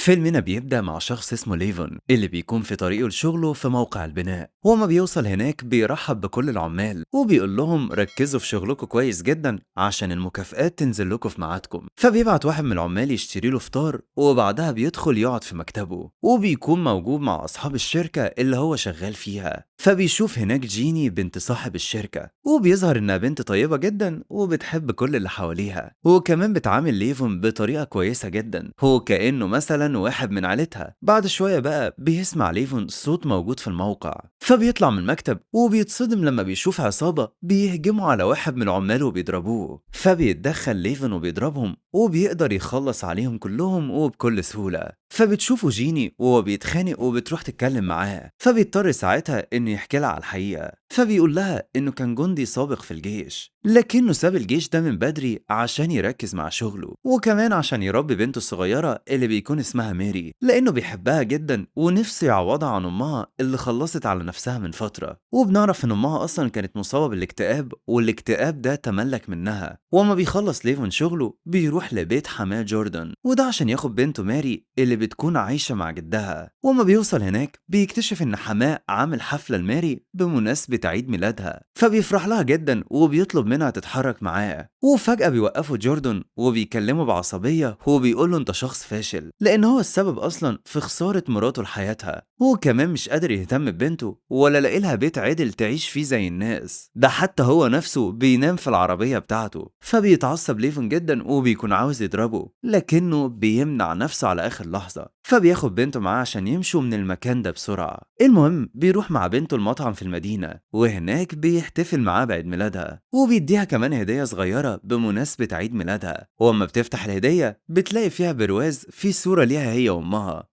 فيلمنا بيبدأ مع شخص اسمه ليفون اللي بيكون في طريقه لشغله في موقع البناء. وما بيوصل هناك بيرحب بكل العمال وبيقول لهم ركزوا في شغلكم كويس جدا عشان المكافآت تنزل لكم في ميعادكم. فبيبعت واحد من العمال يشتري له فطار وبعدها بيدخل يقعد في مكتبه وبيكون موجود مع أصحاب الشركة اللي هو شغال فيها. فبيشوف هناك جيني بنت صاحب الشركة وبيظهر إنها بنت طيبة جدا وبتحب كل اللي حواليها، وكمان بتعامل ليفون بطريقة كويسة جدا هو كأنه مثلا واحد من عيلتها. بعد شوية بقى بيسمع ليفون صوت موجود في الموقع، فبيطلع من المكتب وبيتصدم لما بيشوف عصابة بيهجموا على واحد من عماله وبيضربوه. فبيتدخل ليفون وبيضربهم وبيقدر يخلص عليهم كلهم وبكل سهولة. فبتشوفه جيني وهو بيتخانق وبتروح تتكلم معاه، فبيضطر ساعتها انه يحكي لها على الحقيقة. فبيقول لها انه كان جندي سابق في الجيش لكنه ساب الجيش ده من بدري عشان يركز مع شغله، وكمان عشان يربي بنته الصغيرة اللي بيكون اسمها ميري لانه بيحبها جدا ونفسه يعوضها عن امها اللي خلصت على نفسها من فترة. وبنعرف ان امها اصلا كانت مصابة بالاكتئاب والاكتئاب ده تملك منها. وما بيخلص ليفون شغله بيروح لبيت حماه جوردن، وده عشان ياخد بنته ماري اللي بتكون عايشة مع جدها. وما بيوصل هناك بيكتشف ان حماه عامل حفلة لماري بمناسبة عيد ميلادها، فبيفرح لها جدا وبيطلب منها تتحرك معاه. وفجأة بيوقفوا جوردن وبيكلمه بعصبية وبيقول له انت شخص فاشل لان هو السبب اصلا في خسارة مراته لحياتها، وكمان مش قادر يهتم ببنته ولا لاقي لها بيت عدل تعيش فيه زي الناس، ده حتى هو نفسه بينام في العربية بتاعته. فبيتعصب ليفون جدا وبيكون عاوز يضربه لكنه بيمنع نفسه على اخر لحظة. فبياخد بنته معاه عشان يمشوا من المكان ده بسرعة. المهم بيروح مع بنته المطعم في المدينة وهناك بيحتفل معاه بعيد ميلادها وبيديها كمان هدية صغيرة بمناسبة عيد ميلادها. واما بتفتح الهدية بتلاقي فيها برواز فيه صورة ليها هي وامها،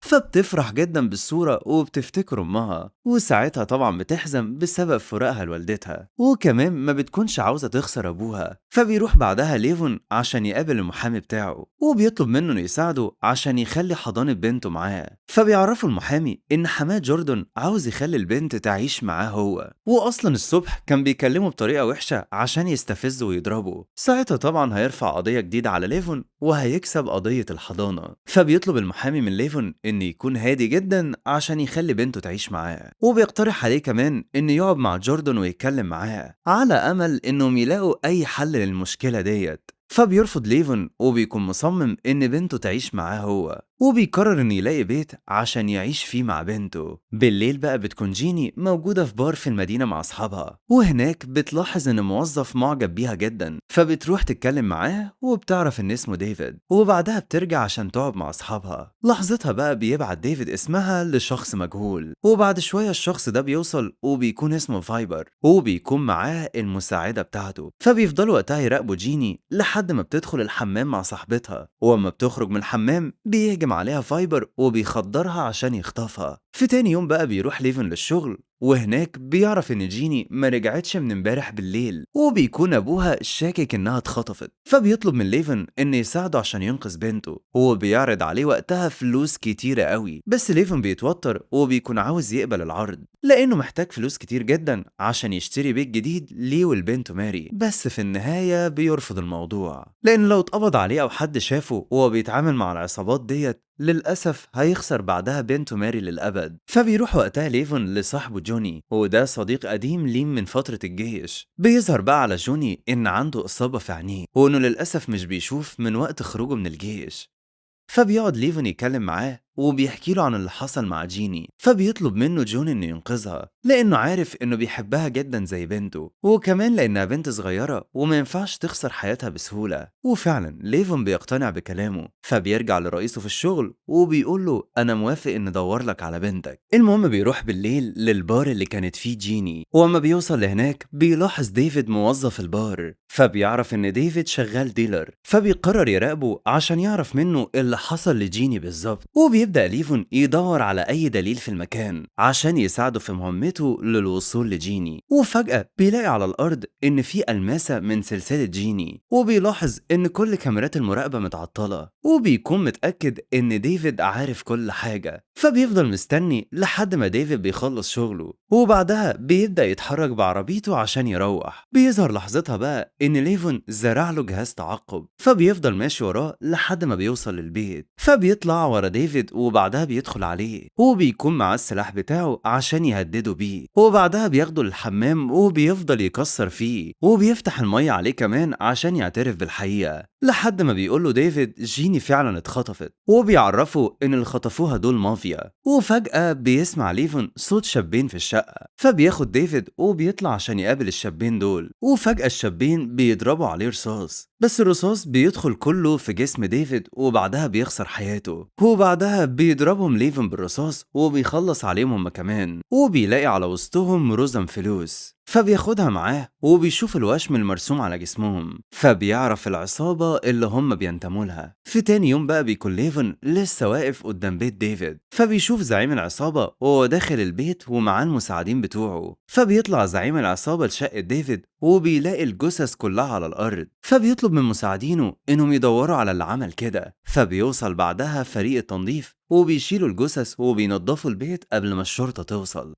فبتفرح جدا بالصورة وبتفتكر أمها، وساعتها طبعا بتحزن بسبب فراقها لوالدتها وكمان ما بتكونش عاوزة تخسر أبوها. فبيروح بعدها ليفون عشان يقابل المحامي بتاعه وبيطلب منه إنه يساعده عشان يخلي حضانة بنته معاه. فبيعرفوا المحامي إن حماه جوردن عاوز يخلي البنت تعيش معاه هو، وأصلا الصبح كان بيكلمه بطريقة وحشة عشان يستفزه ويضربه. ساعتها طبعا هيرفع قضية جديدة على ليفون وهيكسب قضية الحضانة. فبيطلب المحامي من ليفون إن يكون هادي جدا عشان يخلي بنته تعيش معاه، وبيقترح عليه كمان إنه يقعد مع جوردن ويتكلم معاه على أمل إنهم يلاقوا أي حل للمشكلة ديت. فبيرفض ليفون وبيكون مصمم إن بنته تعيش معاه هو، وبيقرر إنه يلاقي بيت عشان يعيش فيه مع بنته. بالليل بقى بتكون جيني موجودة في بار في المدينة مع أصحابها، وهناك بتلاحظ إن موظف معجب بيها جدا، فبتروح تتكلم معاه وبتعرف إن اسمه ديفيد، وبعدها بترجع عشان تقعد مع أصحابها. لحظتها بقى بيبعت ديفيد اسمها لشخص مجهول، وبعد شوية الشخص ده بيوصل وبيكون اسمه فايبر وبيكون معاه المساعدة بتاعته. فبيفضلوا وقتها يراقبوا جيني لحد ما بتدخل الحمام مع صاحبتها، واما بتخرج من الحمام بيهجم عليها فايبر وبيخدرها عشان يخطفها. في تاني يوم بقى بيروح ليفن للشغل وهناك بيعرف ان جيني ما رجعتش من امبارح بالليل وبيكون ابوها شاكك انها اتخطفت. فبيطلب من ليفن ان يساعده عشان ينقذ بنته، هو بيعرض عليه وقتها فلوس كتيرة قوي، بس ليفن بيتوتر وبيكون عاوز يقبل العرض لانه محتاج فلوس كتير جدا عشان يشتري بيت جديد ليه ولبنته ماري. بس في النهاية بيرفض الموضوع لان لو اتقبض عليه او حد شافه وهو بيتعامل مع العصابات ديت للأسف هيخسر بعدها بنته ماري للأبد. فبيروح وقتها ليفون لصاحبه جوني وده صديق قديم ليه من فترة الجيش. بيظهر بقى على جوني إن عنده إصابة في عينيه وإنه للأسف مش بيشوف من وقت خروجه من الجيش. فبيقعد ليفون يتكلم معاه وبيحكي له عن اللي حصل مع جيني، فبيطلب منه جون انه ينقذها لانه عارف انه بيحبها جدا زي بنته، وكمان لانها بنت صغيره وما ينفعش تخسر حياتها بسهوله. وفعلا ليفون بيقتنع بكلامه، فبيرجع لرئيسه في الشغل وبيقول له انا موافق ان ادور لك على بنتك. المهم بيروح بالليل للبار اللي كانت فيه جيني، واما بيوصل لهناك بيلاحظ ديفيد موظف البار، فبيعرف ان ديفيد شغال ديلر، فبيقرر يراقبه عشان يعرف منه اللي حصل لجيني بالظبط. فبيبدأ ليفون يدور على أي دليل في المكان عشان يساعده في مهمته للوصول لجيني. وفجأة بيلاقي على الأرض إن في ألماسة من سلسلة جيني، وبيلاحظ إن كل كاميرات المراقبة متعطلة، وبيكون متأكد إن ديفيد عارف كل حاجة. فبيفضل مستني لحد ما ديفيد بيخلص شغله، وبعدها بيبدأ يتحرك بعربيته عشان يروح. بيظهر لحظتها بقى إن ليفون زرع له جهاز تعقب، فبيفضل ماشي وراه لحد ما بيوصل للبيت. فبيطلع ورا ديفيد وبعدها بيدخل عليه، وبيكون معاه السلاح بتاعه عشان يهدده بيه. وبعدها بياخده للحمام وبيفضل يكسر فيه، وبيفتح المية عليه كمان عشان يعترف بالحقيقة، لحد ما بيقوله ديفيد جيني فعلا اتخطفت، وبيعرفه ان اللي خطفوها دول مافيا. وفجأة بيسمع ليفون صوت شابين في الشقة، فبياخد ديفيد وبيطلع عشان يقابل الشابين دول. وفجأة الشابين بيضربوا عليه رصاص، بس الرصاص بيدخل كله في جسم ديفيد وبعدها بيخسر حياته. وبعدها بيضربهم ليفون بالرصاص وبيخلص عليهم هما كمان، وبيلاقي على وسطهم رزم فلوس، فبياخدها معاه وبيشوف الوشم المرسوم على جسمهم، فبيعرف العصابة اللي هم بينتموا لها. في تاني يوم بقى بيكون ليفون لسه واقف قدام بيت ديفيد، فبيشوف زعيم العصابة وهو داخل البيت ومعاه المساعدين بتوعه. فبيطلع زعيم العصابة لشقة ديفيد وبيلاقي الجثث كلها على الأرض، فبيطلب من مساعدينه إنهم يدوروا على اللي عمل كده. فبيوصل بعدها فريق التنظيف وبيشيلوا الجثث وبينضفوا البيت قبل ما الشرطة توصل.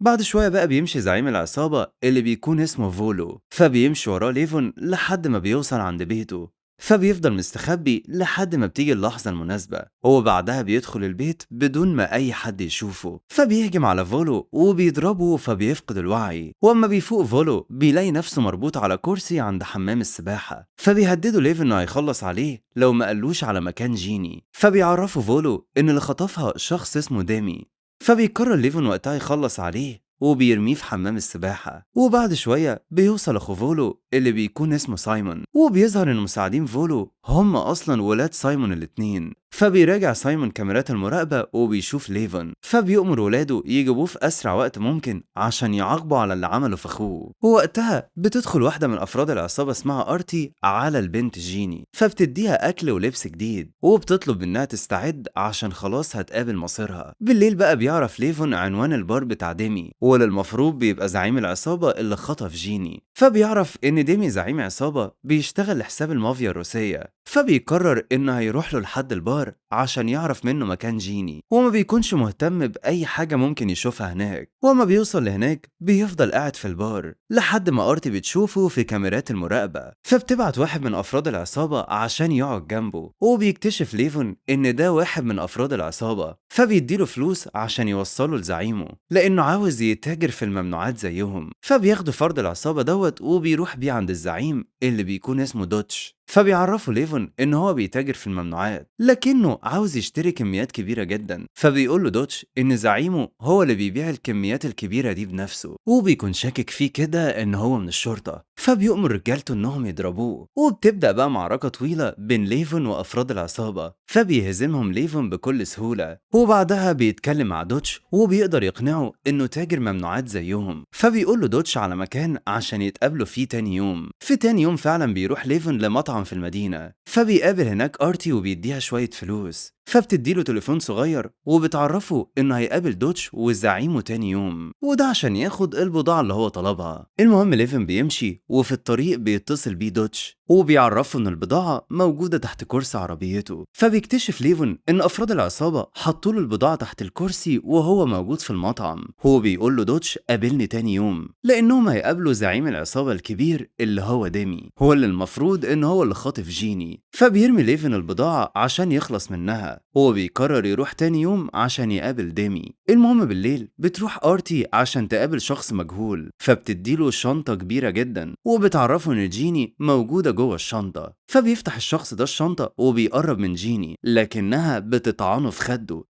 بعد شوية بقى بيمشي زعيم العصابة اللي بيكون اسمه فولو، فبيمشي وراه ليفون لحد ما بيوصل عند بيته. فبيفضل مستخبي لحد ما بتيجي اللحظة المناسبة، وبعدها بيدخل البيت بدون ما أي حد يشوفه. فبيهجم على فولو وبيضربه فبيفقد الوعي. وأما بيفوق فولو بيلاقي نفسه مربوط على كرسي عند حمام السباحة، فبيهدده ليفون إنه هيخلص عليه لو ما قالوش على مكان جيني. فبيعرفه فولو إن اللي خطفها شخص اسمه ديمي، فبيقرر ليفون وقتها يخلص عليه وبيرميه في حمام السباحة. وبعد شوية بيوصل أخو فولو اللي بيكون اسمه سايمون، وبيظهر إن مساعدين فولو هم أصلا ولاد سايمون الاتنين. فبيراجع سايمون كاميرات المراقبة وبيشوف ليفون، فبيؤمر ولاده يجيبوه في أسرع وقت ممكن عشان يعاقبوا على اللي عمله في أخوه. ووقتها بتدخل واحدة من أفراد العصابة اسمها أرتي على البنت جيني، فبتديها أكل ولبس جديد وبتطلب إنها تستعد عشان خلاص هتقابل مصيرها. بالليل بقى بيعرف ليفون عنوان البار بتاع ديمي، واللي المفروض بيبقى زعيم العصابة اللي خطف جيني. فبيعرف إن ديمي زعيم عصابة بيشتغل لحساب المافيا الروسية، فبيقرر إنه هيروح له لحد البار عشان يعرف منه مكان جيني، وما بيكونش مهتم بأي حاجة ممكن يشوفها هناك. وما بيوصل لهناك بيفضل قاعد في البار لحد ما أرتي بتشوفه في كاميرات المراقبة، فبتبعت واحد من أفراد العصابة عشان يقعد جنبه. وبيكتشف ليفون إن ده واحد من أفراد العصابة، فبيديله فلوس عشان يوصله لزعيمه لأنه عاوز يتاجر في الممنوعات زيهم. فبياخدوا فرد العصابة دوت وبيروح بيه عند الزعيم اللي بيكون اسمه دوتش، فبيعرفوا ليفون ان هو بيتاجر في الممنوعات لكنه عاوز يشتري كميات كبيرة جدا. فبيقول له دوتش ان زعيمه هو اللي بيبيع الكميات الكبيرة دي بنفسه، وبيكون شاكك فيه كده ان هو من الشرطة. فبيؤمر رجالته انهم يضربوه، وبتبدأ بقى معركة طويلة بين ليفون وافراد العصابة، فبيهزمهم ليفون بكل سهولة. وبعدها بيتكلم مع دوتش وبيقدر يقنعه انه تاجر ممنوعات زيهم. فبيقول له دوتش على مكان عشان يتقابلوا فيه تاني يوم. في تاني يوم فعلا بيروح ليفون لمطعم في المدينة، فبيقابل هناك أرتي وبيديها شوية فلوس، فبتديله تليفون صغير وبتعرفه انه هيقابل دوتش وزعيمه تاني يوم، وده عشان ياخد البضاعة اللي هو طلبها. المهم ليفن بيمشي وفي الطريق بيتصل بيه دوتش وبيعرفه ان البضاعة موجودة تحت كرسي عربيته. فبيكتشف ليفن ان افراد العصابة حطوا له البضاعة تحت الكرسي وهو موجود في المطعم. هو بيقول له دوتش قابلني تاني يوم، لانهم هيقابلوا زعيم العصابة الكبير اللي هو ديمي، هو اللي المفروض ان هو اللي خاطف جيني. فبيرمي ليفن البضاعة عشان يخلص منها. هو بيقرر يروح تاني يوم عشان يقابل ديمي. المهم بالليل بتروح آرتي عشان تقابل شخص مجهول، فبتديله شنطة كبيرة جدا وبتعرفه ان جيني موجودة جوه الشنطة. فبيفتح الشخص ده الشنطة وبيقرب من جيني لكنها بتطعنه في خده،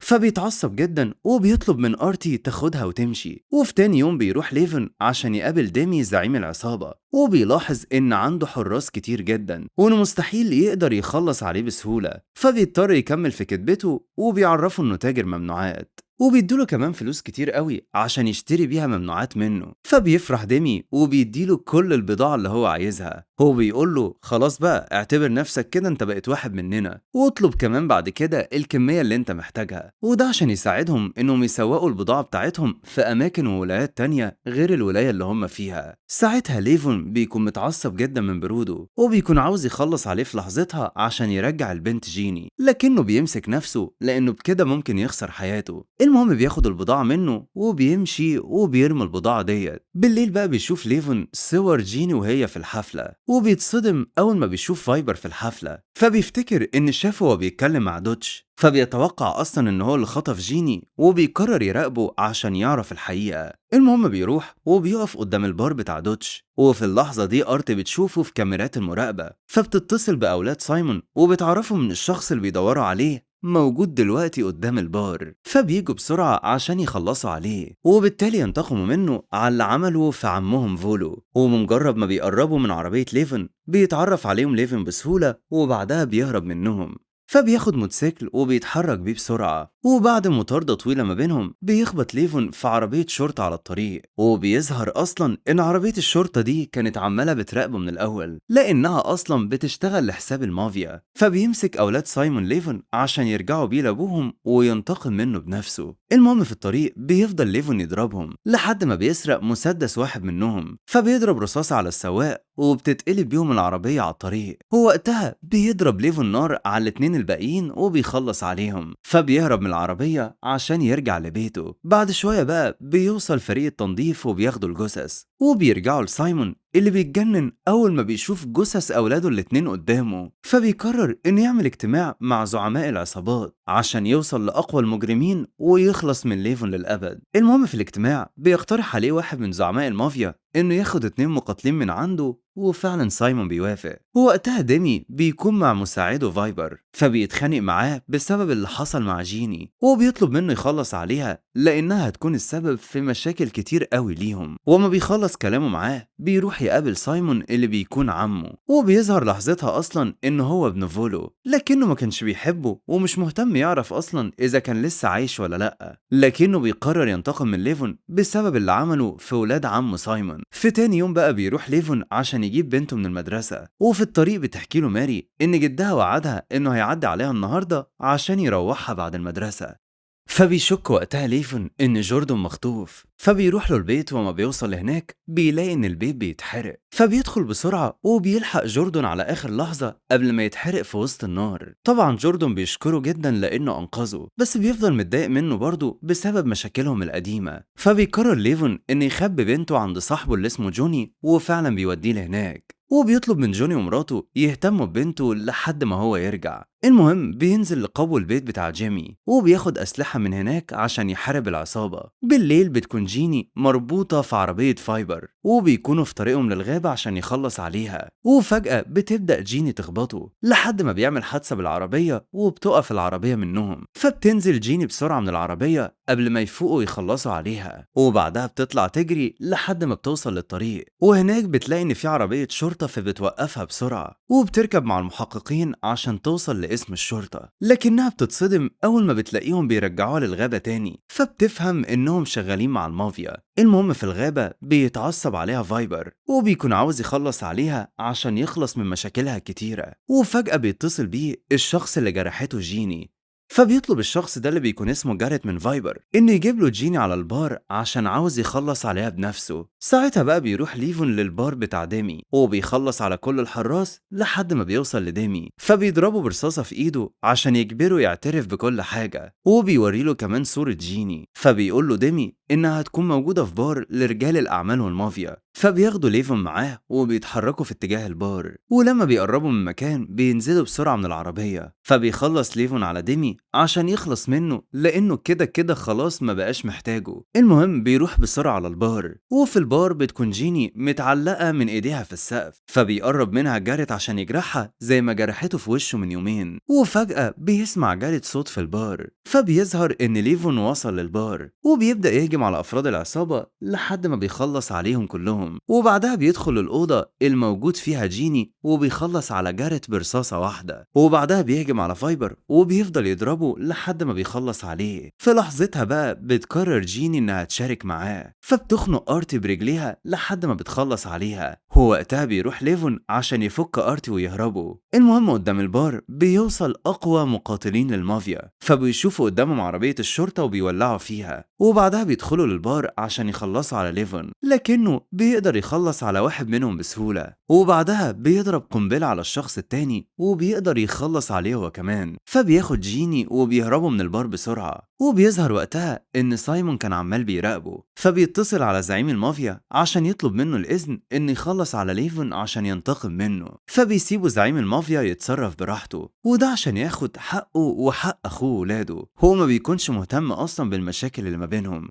فبيتعصب جدا وبيطلب من آرتي تاخدها وتمشي. وفي تاني يوم بيروح ليفن عشان يقابل ديمي زعيم العصابة، وبيلاحظ ان عنده حراس كتير جدا وانه مستحيل يقدر يخلص عليه بسهولة، فبيضطر يكمل في كدبته وبيعرفه انه تاجر ممنوعات، وبيديله كمان فلوس كتير قوي عشان يشتري بيها ممنوعات منه. فبيفرح ديمي وبيديله كل البضاعة اللي هو عايزها، هو بيقول له خلاص بقى اعتبر نفسك كده انت بقيت واحد مننا، واطلب كمان بعد كده الكمية اللي انت محتاجها، وده عشان يساعدهم انهم يسوقوا البضاعة بتاعتهم في اماكن وولايات تانية غير الولاية اللي هم فيها. ساعتها ليفون بيكون متعصب جدا من بروده، وبيكون عاوز يخلص عليه في لحظتها عشان يرجع البنت جيني، لكنه بيمسك نفسه لانه بكده ممكن يخسر حياته. المهم بياخد البضاعة منه وبيمشي وبيرمي البضاعة ديت. بالليل بقى بيشوف ليفون صور جيني وهي في الحفلة، وبيتصدم أول ما بيشوف فايبر في الحفلة، فبيفتكر إن شافه وهو بيتكلم مع دوتش، فبيتوقع أصلا إن هو اللي خطف جيني، وبيقرر يراقبه عشان يعرف الحقيقة. المهم بيروح وبيقف قدام البار بتاع دوتش، وفي اللحظة دي أرت بتشوفه في كاميرات المراقبة، فبتتصل بأولاد سايمون وبتعرفهم إن الشخص اللي بيدوروا عليه موجود دلوقتي قدام البار، فبيجوا بسرعة عشان يخلصوا عليه، وبالتالي ينتقموا منه على اللي عمله في عمهم فولو. ومجرد ما بيقربوا من عربية ليفن بيتعرف عليهم ليفن بسهولة، وبعدها بيهرب منهم، فبياخد موتوسيكل وبيتحرك بيه بسرعة. وبعد مطاردة طويلة ما بينهم بيخبط ليفون في عربية شرطة على الطريق، وبيظهر أصلا إن عربية الشرطة دي كانت عمالة بتراقبه من الأول لأنها أصلا بتشتغل لحساب المافيا. فبيمسك أولاد سايمون ليفون عشان يرجعوا بيه لأبوهم وينتقم منه بنفسه. المهم في الطريق بيفضل ليفون يضربهم لحد ما بيسرق مسدس واحد منهم، فبيضرب رصاصة على السواق وبتتقلب بيهم العربية على الطريق. ووقتها بيضرب ليفون نار على الاتنين الباقيين وبيخلص عليهم، فبيهرب من العربية عشان يرجع لبيته. بعد شوية بقى بيوصل فريق التنظيف وبياخدوا الجثث، وبيرجعوا لسايمون اللي بيتجنن أول ما بيشوف جثث أولاده الاتنين قدامه، فبيقرر إنه يعمل اجتماع مع زعماء العصابات عشان يوصل لأقوى المجرمين ويخلص من ليفون للأبد. المهم في الاجتماع بيقترح عليه واحد من زعماء المافيا إنه ياخد 2 مقاتلين من عنده، وفعلا سايمون بيوافق. ووقتها ديمي بيكون مع مساعده فايبر، فبيتخانق معاه بسبب اللي حصل مع جيني، وبيطلب منه يخلص عليها لأنها هتكون السبب في مشاكل كتير قوي ليهم. وما بيخلص كلامه معاه بيروح يقابل سايمون اللي بيكون عمه، وبيظهر لحظتها أصلا إنه هو ابن فولو، لكنه ما كانش بيحبه ومش مهتم يعرف أصلا إذا كان لسه عايش ولا لأ، لكنه بيقرر ينتقم من ليفون بسبب اللي عمله في ولاد عم سايمون. في تاني يوم بقى بيروح ليفون عشان يجيب بنته من المدرسة، وفي الطريق بتحكي له ماري إن جدها وعدها إنه هيعدي عليها النهاردة عشان يروحها بعد المدرسة. فبيشك وقتها ليفون إن جوردن مخطوف، فبيروح له البيت، وما بيوصل هناك بيلاقي إن البيت بيتحرق، فبيدخل بسرعة وبيلحق جوردن على آخر لحظة قبل ما يتحرق في وسط النار. طبعا جوردن بيشكره جدا لأنه أنقذه، بس بيفضل متضايق منه برضه بسبب مشاكلهم القديمة. فبيقرر ليفون إن يخبي بنته عند صاحبه اللي اسمه جوني، وفعلا بيوديه لهناك، وبيطلب من جوني ومراته يهتموا ببنته لحد ما هو يرجع. المهم بينزل لقبو البيت بتاع جيمي، وبياخد أسلحة من هناك عشان يحارب العصابة. بالليل بتكون جيني مربوطة في عربية فايبر، وبيكونوا في طريقهم للغابة عشان يخلص عليها، وفجأة بتبدأ جيني تخبطه لحد ما بيعمل حادثة بالعربية وبتقف العربية منهم، فبتنزل جيني بسرعة من العربية قبل ما يفوقوا يخلصوا عليها، وبعدها بتطلع تجري لحد ما بتوصل للطريق، وهناك بتلاقي إن في عربية شرطة فبتوقفها بسرعة، وبتركب مع المحققين عشان توصل لاسم الشرطة، لكنها بتتصدم أول ما بتلاقيهم بيرجعوها للغابة تاني، فبتفهم إنهم شغالين مع المافيا. المهم في الغابة بيتعصب عليها فايبر، وبيكون عاوز يخلص عليها عشان يخلص من مشاكلها الكتيرة، وفجأة بيتصل بيه الشخص اللي جرحته جيني، فبيطلب الشخص ده اللي بيكون اسمه جاريت من فايبر انه يجيب له جيني على البار عشان عاوز يخلص عليها بنفسه. ساعتها بقى بيروح ليفون للبار بتاع ديمي، وبيخلص على كل الحراس لحد ما بيوصل لديمي، فبيضربه برصاصة في ايده عشان يجبره يعترف بكل حاجة، وبيوري له كمان صورة جيني، فبيقول له ديمي انها هتكون موجودة في بار لرجال الاعمال والمافيا، فبياخدوا ليفون معاه وبيتحركوا في اتجاه البار. ولما بيقربوا من مكان بينزلوا بسرعة من العربية، فبيخلص ليفون على ديمي عشان يخلص منه لانه كده كده خلاص ما بقاش محتاجه. المهم بيروح بسرعة على البار، وفي البار بتكون جيني متعلقة من ايديها في السقف، فبيقرب منها جاريت عشان يجرحها زي ما جرحته في وشه من يومين. وفجأة بيسمع جاريت صوت في البار، فبيظهر ان ليفون وصل للبار وبيبدأ يهجم بيهجم على أفراد العصابة لحد ما بيخلص عليهم كلهم، وبعدها بيدخل الأوضة الموجود فيها جيني وبيخلص على جاريت برصاصة واحدة، وبعدها بيهجم على فايبر وبيفضل يضربه لحد ما بيخلص عليه. في لحظتها بقى بتقرر جيني إنها تشارك معاه، فبتخنق آرتي برجليها لحد ما بتخلص عليها. هو وقتها بيروح ليفون عشان يفك آرتي ويهربوا. المهم قدام البار بيوصل أقوى مقاتلين للمافيا، فبيشوفوا قدامهم عربية الشرطة وبيولعوا فيها، وبعدها بيدخلوا للبار عشان يخلصوا على ليفون، لكنه بيقدر يخلص على واحد منهم بسهولة، وبعدها بيضرب قنبلة على الشخص التاني وبيقدر يخلص عليه هو كمان. فبياخد جيني وبيهربوا من البار بسرعة، وبيظهر وقتها إن سايمون كان عمال بيراقبه، فبيتصل على زعيم المافيا عشان يطلب منه الإذن إن يخلص على ليفون عشان ينتقم منه. فبيسيبوا زعيم المافيا يتصرف براحته، وده عشان ياخد حقه وحق أخوه وولاده. هو ما بيكونش مهتم أصلا بالمشاكل اللي ما بينهم.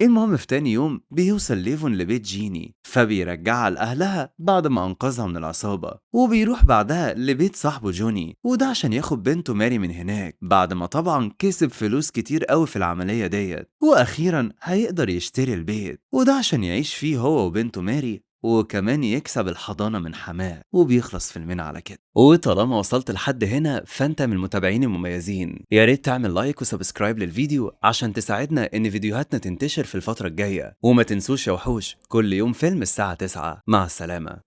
المهم في تاني يوم بيوصل ليفون لبيت جيني، فبيرجعها لأهلها بعد ما أنقذها من العصابة، وبيروح بعدها لبيت صاحبه جوني، وده عشان ياخد بنته ماري من هناك بعد ما طبعا كسب فلوس كتير قوي في العملية ديت، وأخيرا هيقدر يشتري البيت، وده عشان يعيش فيه هو وبنته ماري، وكمان يكسب الحضانة من حماه. وبيخلص فيلمنا على كده. وطالما وصلت لحد هنا فانت من المتابعين المميزين، يا ريت تعمل لايك وسبسكرايب للفيديو عشان تساعدنا ان فيديوهاتنا تنتشر في الفترة الجاية. وما تنسوش يا وحوش، كل يوم فيلم الساعة 9. مع السلامة.